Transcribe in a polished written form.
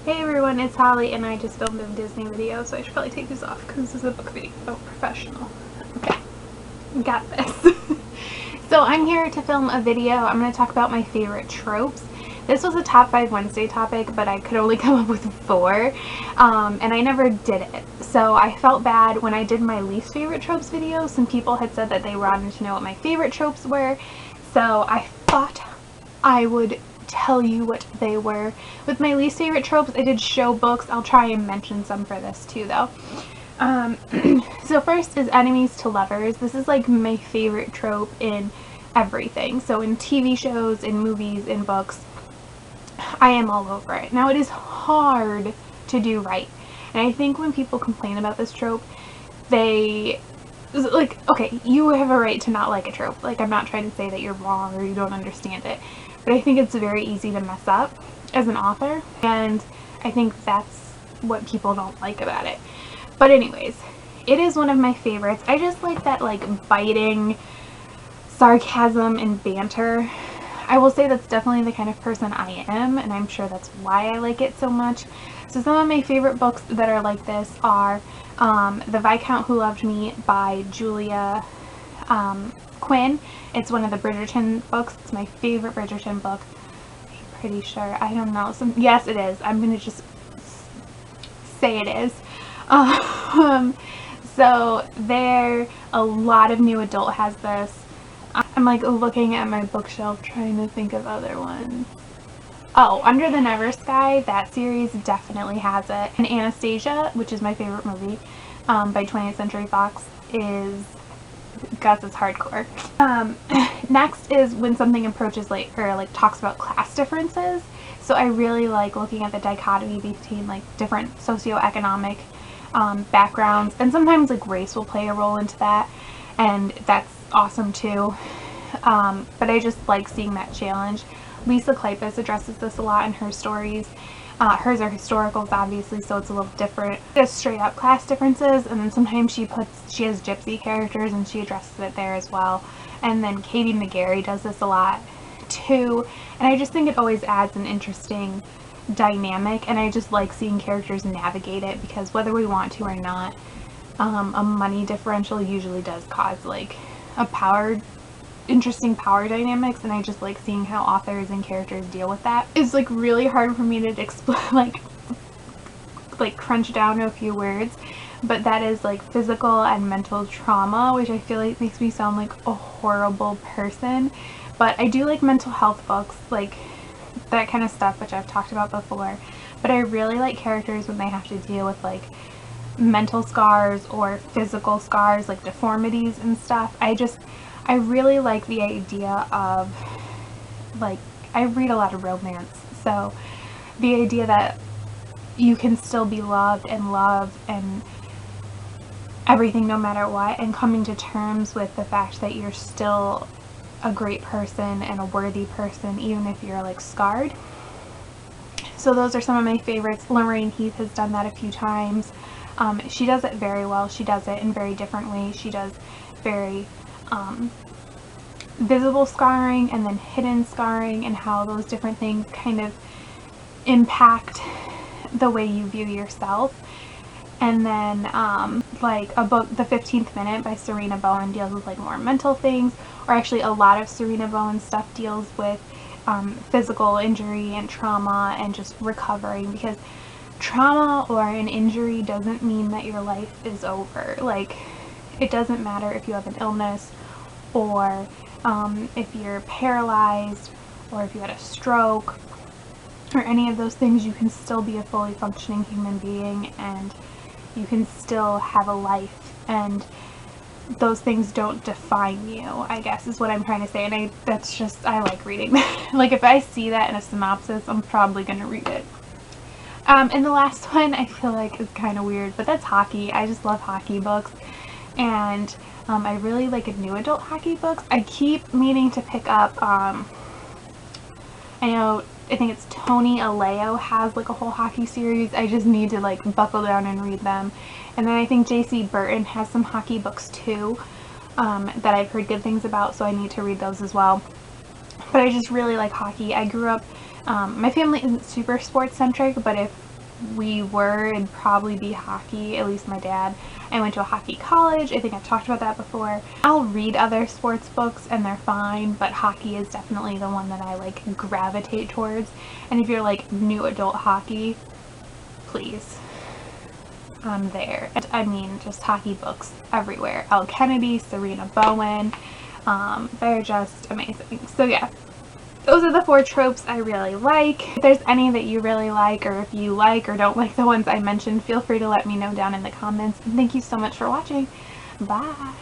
Hey everyone, it's Holly, and I just filmed a Disney video, so I should probably take these off because this is a book video. Oh, professional. Okay, got this. So I'm here to film a video. I'm going to talk about my favorite tropes. This was a Top 5 Wednesday topic, but I could only come up with 4, and I never did it. So I felt bad when I did my least favorite tropes video. Some people had said that they wanted to know what my favorite tropes were, so I thought I would tell you what they were. With my least favorite tropes, I did show books. I'll try and mention some for this too, though. So first is enemies to lovers. This is like my favorite trope in everything. So in TV shows, in movies, in books, I am all over it. Now it is hard to do right. And I think when people complain about this trope, they like, okay, you have a right to not like a trope. Like, I'm not trying to say that you're wrong or you don't understand it. But I think it's very easy to mess up as an author. And I think that's what people don't like about it. But anyways, it is one of my favorites. I just like that, like, biting sarcasm and banter. I will say that's definitely the kind of person I am, and I'm sure that's why I like it so much. So some of my favorite books that are like this are The Viscount Who Loved Me by Julia Quinn. It's one of the Bridgerton books. It's my favorite Bridgerton book. I'm pretty sure. I don't know. Yes, it is. I'm going to just say it is. So there, a lot of new adult has this. I'm like looking at my bookshelf trying to think of other ones. Oh, Under the Never Sky, that series definitely has it. And Anastasia, which is my favorite movie by 20th Century Fox, is, guess it's hardcore. Next is when something approaches like talks about class differences. So I really like looking at the dichotomy between like different socioeconomic backgrounds, and sometimes like race will play a role into that, and that's awesome too. But I just like seeing that challenge. Lisa Kleypas addresses this a lot in her stories. Hers are historicals, obviously, so it's a little different. Just straight up class differences, and then sometimes she has gypsy characters and she addresses it there as well. And then Katie McGarry does this a lot too, and I just think it always adds an interesting dynamic, and I just like seeing characters navigate it, because whether we want to or not, a money differential usually does cause like interesting power dynamics, and I just like seeing how authors and characters deal with that. It's like really hard for me to explain, like crunch down to a few words, but that is like physical and mental trauma, which I feel like makes me sound like a horrible person. But I do like mental health books, like that kind of stuff, which I've talked about before. But I really like characters when they have to deal with like mental scars or physical scars, like deformities and stuff. I really like the idea of, like, I read a lot of romance, so the idea that you can still be loved and everything no matter what, and coming to terms with the fact that you're still a great person and a worthy person even if you're like scarred. So those are some of my favorites. Lorraine Heath has done that a few times. She does it very well. She does it in very different ways. She does very visible scarring and then hidden scarring, and how those different things kind of impact the way you view yourself. And then like a book, The 15th Minute by Serena Bowen, deals with like more mental things, or actually a lot of Serena Bowen stuff deals with physical injury and trauma and just recovering, because trauma or an injury doesn't mean that your life is over. Like, it doesn't matter if you have an illness, or if you're paralyzed, or if you had a stroke, or any of those things. You can still be a fully functioning human being, and you can still have a life, and those things don't define you, I guess is what I'm trying to say. And I like reading that. Like, if I see that in a synopsis, I'm probably gonna read it. And the last one I feel like is kind of weird, but that's hockey. I just love hockey books, and I really like new adult hockey books. I keep meaning to pick up, I think it's Tony Aleo has like a whole hockey series. I just need to like buckle down and read them. And then I think J.C. Burton has some hockey books too that I've heard good things about, so I need to read those as well. But I just really like hockey. I grew up, my family isn't super sports centric, but if we were, it'd probably be hockey, at least my dad. I went to a hockey college. I think I've talked about that before. I'll read other sports books and they're fine, but hockey is definitely the one that I like gravitate towards. And if you're like new adult hockey, please, I'm there. And I mean, just hockey books everywhere. Elle Kennedy, Serena Bowen, they're just amazing. So yeah, those are the 4 tropes I really like. If there's any that you really like, or if you like or don't like the ones I mentioned, feel free to let me know down in the comments. And thank you so much for watching. Bye!